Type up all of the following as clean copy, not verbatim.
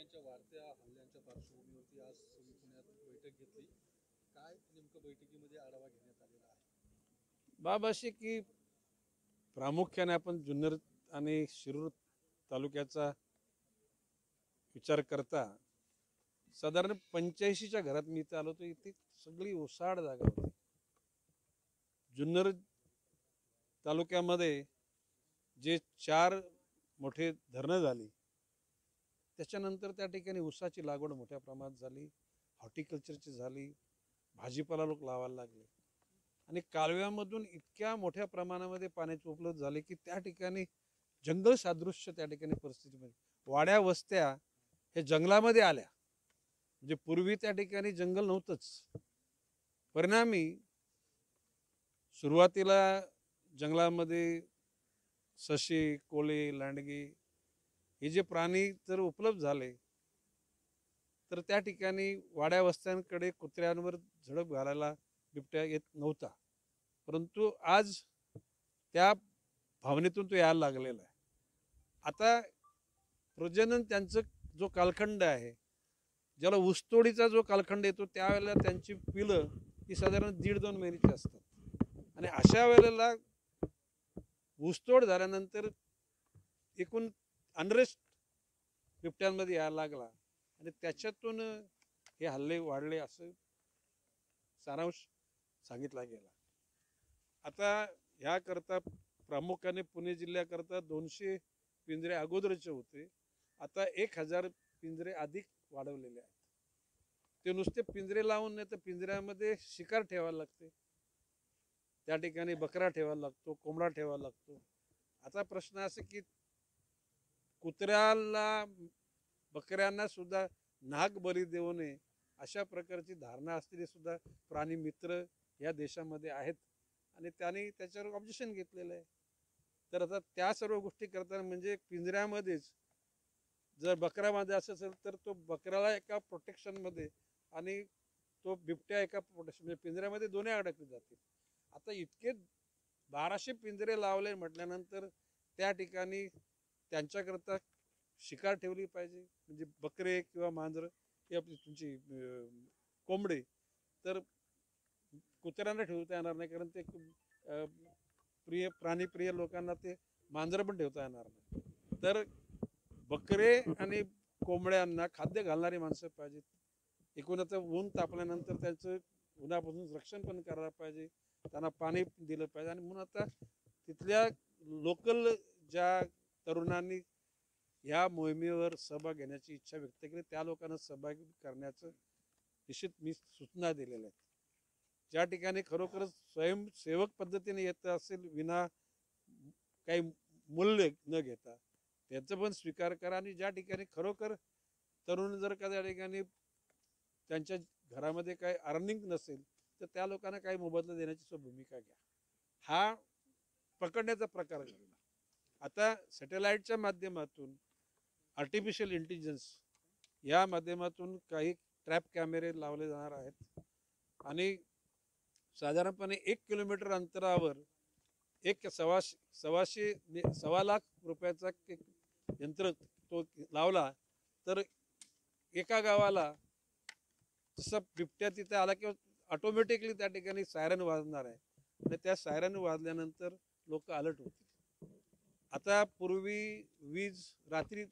बिबट्यांच्या वाढत्या हल्ल्यांच्या पार्श्वभूमीवरती आज पुण्यात बैठक घेतली. काय नेमकं बैठकीमध्ये आढावा घेण्यात आलेला आहे? बाब अशी की प्रामुख्याने आपण जुन्नर आणि शिरूर तालुक्याचा विचार करता साधारण 85च्या घरात मी इथे आलो, तर इथे सगळी ओसाड जागा होती. जुन्नर तालुक्यामध्ये जे 4 मोठे धरणं झाली, त्याच्यानंतर त्या ठिकाणी ऊसाची लागवड मोठ्या प्रमाणात झाली, हॉर्टिकल्चरची झाली, भाजीपाला लोक लावायला लागले आणि कालव्यामधून इतक्या मोठ्या प्रमाणामध्ये पाण्याची उपलब्ध झाले की त्या ठिकाणी जंगल सादृश्य त्या ठिकाणी परिस्थितीमध्ये वाड्या वस्त्या हे जंगलामध्ये आल्या. म्हणजे पूर्वी त्या ठिकाणी जंगल नव्हतंच. परिणामी सुरुवातीला जंगलामध्ये सशी, कोळे, लांडगे हे जे प्राणी जर उपलब्ध झाले तर त्या ठिकाणी वाड्या वस्त्यांकडे कुत्र्यांवर झडप घालायला बिबट्या येत नव्हता. परंतु आज त्या भावनेतून तो यायला लागलेला आहे. आता प्रजनन त्यांचं जो कालखंड आहे, ज्याला ऊसतोडीचा जो कालखंड येतो त्यावेळेला त्यांची पिलं ही साधारण 1.5-2 महिन्याची असतात आणि अशा वेळेला ऊसतोड झाल्यानंतर एकूण अनरेस्ट बिबट्यांमध्ये यायला लागला आणि त्याच्यातून हे हल्ले वाढले असं सारांश सांगितला गेला. आता ह्याकरता प्रामुख्याने पुणे जिल्ह्याकरता 200 पिंजरे अगोदरचे होते, आता 1000 पिंजरे अधिक वाढवलेले आहेत. ते नुसते पिंजरे लावून नाही तर पिंजऱ्यामध्ये शिकार ठेवायला लागते, त्या ठिकाणी बकरा ठेवायला लागतो, कोंबडा ठेवायला लागतो. आता प्रश्न असा की कुत्र्याला बकऱ्यांना सुद्धा नाग बळी देऊ नये अशा प्रकारची धारणा असलेले सुद्धा प्राणी मित्र या देशामध्ये आहेत आणि त्यांनी त्याच्यावर ऑब्जेक्शन घेतलेलं आहे. तर आता त्या सर्व गोष्टी करताना म्हणजे पिंजऱ्यामध्येच जर बकऱ्यामध्ये असेल तर तो बकऱ्याला एका प्रोटेक्शनमध्ये आणि तो बिबट्या एका प्रोटेक्शन म्हणजे पिंजऱ्यामध्ये दोन्ही अडकले जातील. आता इतके 1200 पिंजरे लावले म्हटल्यानंतर त्या ठिकाणी त्यांच्याकरता शिकार ठेवली पाहिजे. म्हणजे बकरे किंवा मांजरं ही आपली तुमची कोंबडे तर कुत्र्यांना ठेवता येणार नाही, कारण ते प्राणीप्रिय लोकांना ते मांजरं पण ठेवता येणार नाही. तर बकरे आणि कोंबड्यांना खाद्य घालणारी माणसं पाहिजेत. एकूण आता ऊन तापल्यानंतर त्यांचं उन्हापासून रक्षण पण करायला पाहिजे, त्यांना पाणी दिलं पाहिजे. आणि म्हणून आता तिथल्या लोकल ज्या तरुणांनी या मोहिमेवर सहभाग घेण्याची इच्छा व्यक्त केली, त्या लोकांना सहभागी करण्याचं निश्चित मी सूचना दिलेल्या आहेत. ज्या ठिकाणी खरोखरच स्वयंसेवक पद्धतीने येत असेल, विना काही मूल्य न घेता त्याचं पण स्वीकार करा. आणि ज्या ठिकाणी खरोखर तरुण जर का त्या ठिकाणी त्यांच्या घरामध्ये काही अर्निंग नसेल तर त्या लोकांना काही मोबदला देण्याची भूमिका घ्या. हा पकडण्याचा प्रकार झाला. आता सॅटेलाइटच्या माध्यमातून आर्टिफिशियल इंटेलिजन्स या माध्यमातून काही ट्रॅप कॅमेरे लावले जाणार आहेत आणि साधारणपणे 1 किलोमीटर अंतरावर एक 1.25 लाख रुपयाचा यंत्र तो लावला तर एका गावाला जसं बिबट्या तिथे आला किंवा ऑटोमॅटिकली त्या ठिकाणी सायरन वाजणार आहे आणि त्या सायरन वाजल्यानंतर लोक अलर्ट होतील. आता पूर्वी वीज रात्री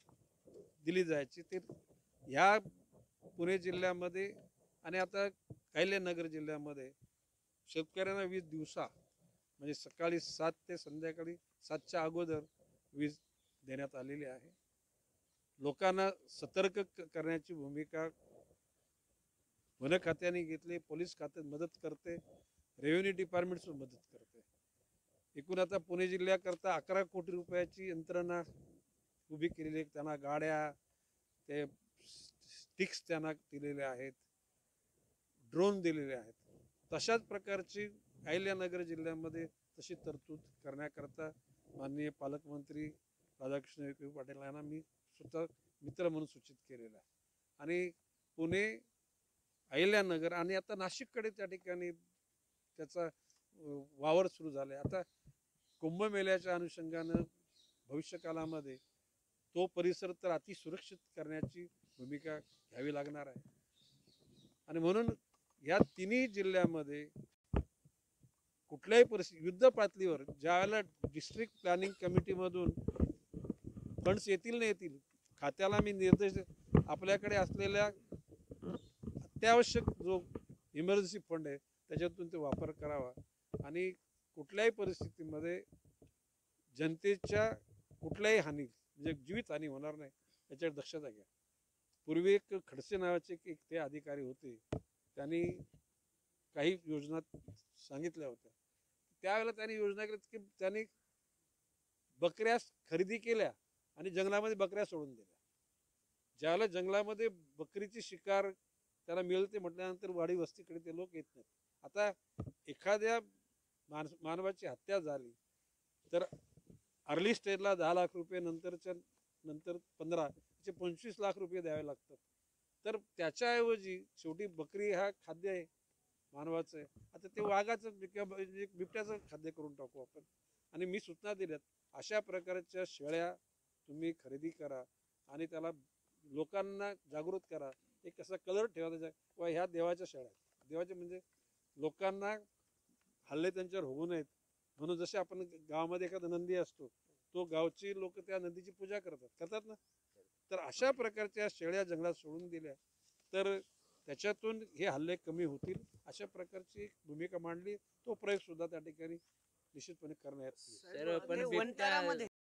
दिली जायची, ते ह्या पुणे जिल्ह्यामध्ये आणि आता अहिल्यानगर जिल्ह्यामध्ये शेतकऱ्यांना वीज दिवसा म्हणजे सकाळी 7 ते संध्याकाळी 7च्या अगोदर वीज देण्यात आलेली आहे. लोकांना सतर्क करण्याची भूमिका वन खात्याने घेतली, पोलीस खात्यात मदत करते, रेव्हेन्यू डिपार्टमेंट सुद्धा मदत करते. एकूण आता पुणे जिल्ह्याकरता 11 कोटी रुपयाची यंत्रणा उभी केलेली आहे. त्यांना गाड्या, ते स्टिक्स त्यांना दिलेले आहेत, ड्रोन दिलेले आहेत. तशाच प्रकारची अहिल्यानगर जिल्ह्यामध्ये तशी तरतूद करण्याकरता माननीय पालकमंत्री राधाकृष्ण विखे पाटील यांना मी स्वतः मित्र म्हणून सूचित केलेलं आहे. आणि पुणे, अहिल्यानगर आणि आता नाशिककडे त्या ठिकाणी त्याचा वावर सुरू झाला आहे. आता कुंभमेळ्याच्या अनुषंगानं भविष्यकालामध्ये तो परिसर तर अतिसुरक्षित करण्याची भूमिका घ्यावी लागणार आहे. आणि म्हणून या तिन्ही जिल्ह्यामध्ये कुठल्याही परिस्थिती युद्ध पातळीवर ज्या वेळेला डिस्ट्रिक्ट प्लॅनिंग कमिटीमधून फंड्स येतील ना येतील, खात्याला मी निर्देश आपल्याकडे असलेल्या अत्यावश्यक जो इमर्जन्सी फंड आहे त्याच्यातून ते वापर करावा आणि कुठल्याही परिस्थितीमध्ये जनतेच्या कुठल्याही हानी म्हणजे जीवित हानी होणार नाही याच्यावर दक्षता घ्या. पूर्वी एक खडसे नावाचे एक ते अधिकारी होते, त्यांनी काही योजना सांगितल्या होत्या. त्यावेळेला त्यांनी योजना केल्या की त्यांनी बकऱ्या खरेदी केल्या आणि जंगलामध्ये बकऱ्या सोडून दिल्या. ज्यावेळेला जंगलामध्ये बकरीची शिकार त्याला मिळते म्हटल्यानंतर वाडी वस्तीकडे ते लोक येत नाहीत. आता एखाद्या मानवाची हत्या झाली तर अर्ली स्टेजला 10 लाख रुपये, नंतर 15, 25 लाख रुपये द्यावे लागतात. तर त्याच्याऐवजी शेवटी बकरी हा खाद्य आहे मानवाचं आहे, आता ते वाघाचं किंवा बिबट्याचं खाद्य करून टाकू आपण. आणि मी सूचना दिल्यात अशा प्रकारच्या शेळ्या तुम्ही खरेदी करा आणि त्याला लोकांना जागृत करा. एक कसा कलर ठेवा त्याच्या किंवा ह्या देवाच्या शेळ्या आहेत. देवाचे म्हणजे लोकांना हल्ले त्यांच्यावर होऊ नयेत म्हणून. जसे आपण गावामध्ये एखादा नंदी असतो, तो गावची लोक त्या नंदीची पूजा करतात ना. तर अशा प्रकारच्या शेळ्या जंगलात सोडून दिल्या तर त्याच्यातून हे हल्ले कमी होतील. अशा प्रकारची भूमिका मांडली. तो प्रयोग सुद्धा त्या ठिकाणी निश्चितपणे करण्यात येईल. पण बिबट्या